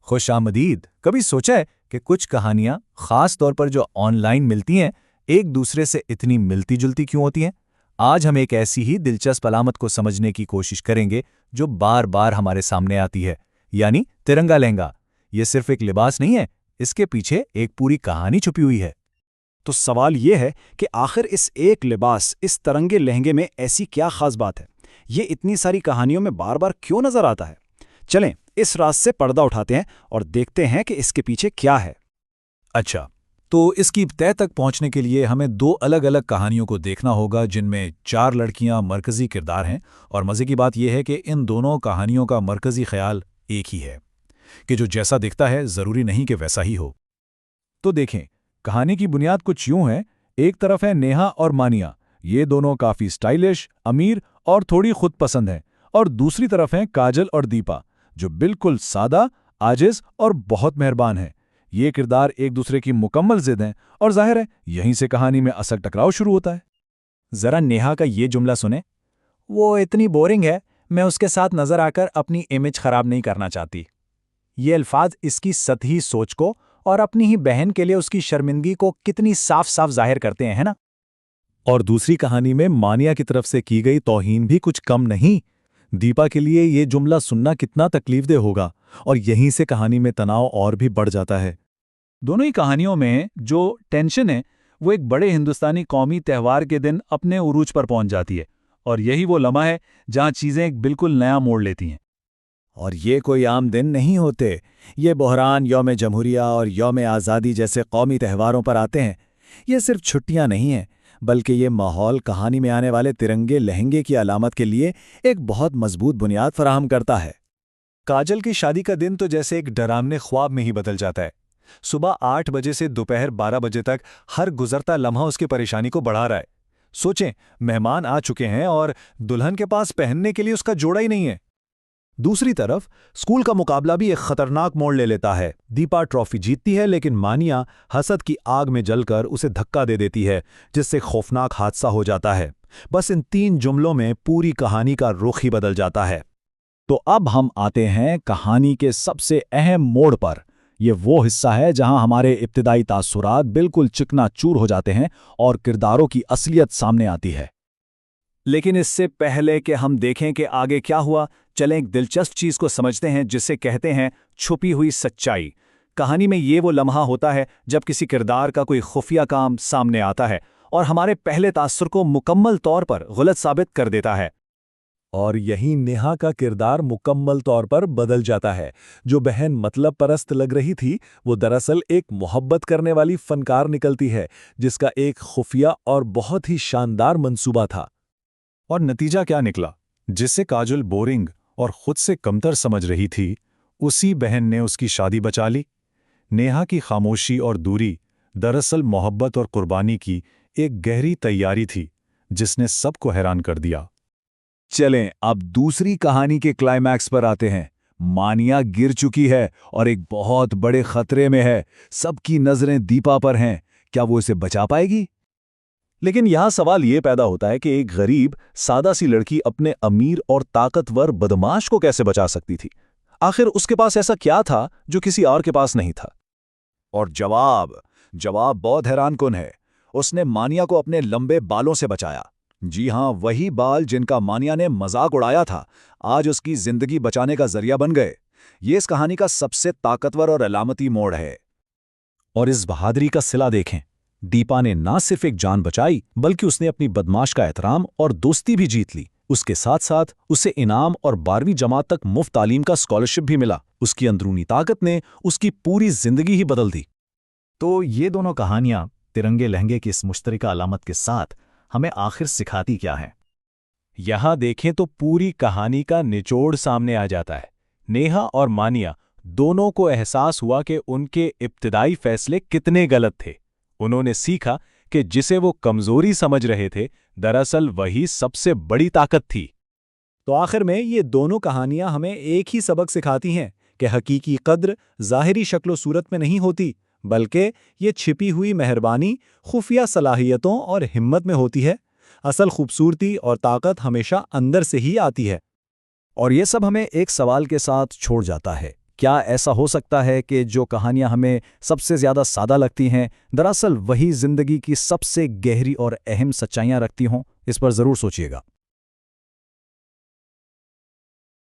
खुशामदीद। कभी सोचा है कि कुछ कहानियां खास तौर पर जो ऑनलाइन मिलती हैं एक दूसरे से इतनी मिलती जुलती क्यों होती हैं? आज हम एक ऐसी ही दिलचस्प अलामत को समझने की कोशिश करेंगे जो बार बार हमारे सामने आती है, यानी तिरंगा लहंगा। ये सिर्फ एक लिबास नहीं है, इसके पीछे एक पूरी कहानी छुपी हुई है। तो सवाल ये है कि आखिर इस एक लिबास, इस तिरंगे लहंगे में ऐसी क्या खास बात है? ये इतनी सारी कहानियों में बार बार क्यों नजर आता है? चलें इस राज से पर्दा उठाते हैं और देखते हैं कि इसके पीछे क्या है। अच्छा, तो इसकी तह तक पहुंचने के लिए हमें दो अलग अलग कहानियों को देखना होगा जिनमें चार लड़कियां मरकजी किरदार हैं। और मज़े की बात यह है कि इन दोनों कहानियों का मरकजी ख्याल एक ही है कि जो जैसा दिखता है ज़रूरी नहीं कि वैसा ही हो। तो देखें, कहानी की बुनियाद कुछ यूं है। एक तरफ है नेहा और मानिया, ये दोनों काफ़ी स्टाइलिश, अमीर और थोड़ी खुद पसंद हैं। और दूसरी तरफ हैं काजल और दीपा, जो बिल्कुल सादा, आजिज और बहुत मेहरबान हैं। ये किरदार एक दूसरे की मुकम्मल जिद हैं और जाहिर है यहीं से कहानी में असल टकराव शुरू होता है। जरा नेहा का ये जुमला सुने, वो इतनी बोरिंग है, मैं उसके साथ नजर आकर अपनी इमेज खराब नहीं करना चाहती। ये अल्फाज इसकी सतही सोच को और अपनी ही बहन के लिए उसकी शर्मिंदगी को कितनी साफ साफ जाहिर करते हैं, है ना? और दूसरी कहानी में मानिया की तरफ से की गई तौहीन भी कुछ कम नहीं। दीपा के लिए ये जुमला सुनना कितना तकलीफदेह होगा, और यहीं से कहानी में तनाव और भी बढ़ जाता है। दोनों ही कहानियों में जो टेंशन है वो एक बड़े हिंदुस्तानी कौमी त्यौहार के दिन अपने उरूज पर पहुंच जाती है, और यही वो लम्हा है जहां चीजें एक बिल्कुल नया मोड़ लेती हैं। और ये कोई आम दिन नहीं होते। ये बहरान यौम जमहूरिया और यौम आज़ादी जैसे कौमी त्योहारों पर आते हैं। ये सिर्फ छुट्टियां नहीं हैं, बल्कि ये माहौल कहानी में आने वाले तिरंगे लहंगे की अलामत के लिए एक बहुत मजबूत बुनियाद फराहम करता है। काजल की शादी का दिन तो जैसे एक डरावने ख्वाब में ही बदल जाता है। सुबह 8 बजे से दोपहर 12 बजे तक हर गुजरता लम्हा उसकी परेशानी को बढ़ा रहा है। सोचें, मेहमान आ चुके हैं और दुल्हन के पास पहनने के लिए उसका जोड़ा ही नहीं है। दूसरी तरफ स्कूल का मुकाबला भी एक खतरनाक मोड़ ले लेता है। दीपा ट्रॉफी जीतती है, लेकिन मानिया हसद की आग में जलकर उसे धक्का दे देती है, जिससे खौफनाक हादसा हो जाता है। बस इन 3 जुमलों में पूरी कहानी का रुख ही बदल जाता है। तो अब हम आते हैं कहानी के सबसे अहम मोड़ पर। ये वो हिस्सा है जहां हमारे इब्तिदाई तासुरात बिल्कुल चिकनाचूर हो जाते हैं और किरदारों की असलियत सामने आती है। लेकिन इससे पहले कि हम देखें कि आगे क्या हुआ, चलें एक दिलचस्प चीज को समझते हैं जिसे कहते हैं छुपी हुई सच्चाई। कहानी में ये वो लम्हा होता है जब किसी किरदार का कोई खुफिया काम सामने आता है और हमारे पहले तासुर को मुकम्मल तौर पर गलत साबित कर देता है। और यही नेहा का किरदार मुकम्मल तौर पर बदल जाता है। जो बहन मतलब परस्त लग रही थी, वो दरअसल एक मोहब्बत करने वाली फनकार निकलती है, जिसका एक खुफिया और बहुत ही शानदार मंसूबा था। और नतीजा क्या निकला? जिससे काजल बोरिंग और खुद से कमतर समझ रही थी, उसी बहन ने उसकी शादी बचा ली। नेहा की खामोशी और दूरी दरअसल मोहब्बत और कुर्बानी की एक गहरी तैयारी थी, जिसने सबको हैरान कर दिया। चलें अब दूसरी कहानी के क्लाइमैक्स पर आते हैं। मानिया गिर चुकी है और एक बहुत बड़े खतरे में है। सबकी नजरें दीपा पर हैं। क्या वो इसे बचा पाएगी? लेकिन यहां सवाल ये पैदा होता है कि एक गरीब सादा सी लड़की अपने अमीर और ताकतवर बदमाश को कैसे बचा सकती थी? आखिर उसके पास ऐसा क्या था जो किसी और के पास नहीं था? और जवाब बहुत हैरानकुन है। उसने मानिया को अपने लंबे बालों से बचाया। जी हां, वही बाल जिनका मानिया ने मजाक उड़ाया था, आज उसकी जिंदगी बचाने का जरिया बन गए। ये इस कहानी का सबसे ताकतवर और अलामती मोड़ है। और इस बहादुरी का सिला देखें। दीपा ने ना सिर्फ एक जान बचाई, बल्कि उसने अपनी बदमाश का एहतराम और दोस्ती भी जीत ली। उसके साथ साथ उसे इनाम और 12वीं जमात तक मुफ्त तालीम का स्कॉलरशिप भी मिला। उसकी अंदरूनी ताकत ने उसकी पूरी जिंदगी ही बदल दी। तो ये दोनों कहानियां तिरंगे लहंगे की इस मुश्तरका अलामत के साथ हमें आखिर सिखाती क्या है? यहां देखें तो पूरी कहानी का निचोड़ सामने आ जाता है। नेहा और मानिया दोनों को एहसास हुआ कि उनके इब्तिदाई फैसले कितने गलत थे। उन्होंने सीखा कि जिसे वो कमजोरी समझ रहे थे, दरअसल वही सबसे बड़ी ताकत थी। तो आखिर में ये दोनों कहानियां हमें एक ही सबक सिखाती हैं कि हकीकी कद्र ज़ाहिरी शक्लो सूरत में नहीं होती, बल्कि ये छिपी हुई मेहरबानी, खुफिया सलाहियतों और हिम्मत में होती है। असल खूबसूरती और ताकत हमेशा अंदर से ही आती है। और ये सब हमें एक सवाल के साथ छोड़ जाता है क्या ऐसा हो सकता है कि जो कहानियां हमें सबसे ज़्यादा सादा लगती हैं, दरअसल वही ज़िंदगी की सबसे गहरी और अहम सच्चाइयां रखती हों? इस पर ज़रूर सोचिएगा।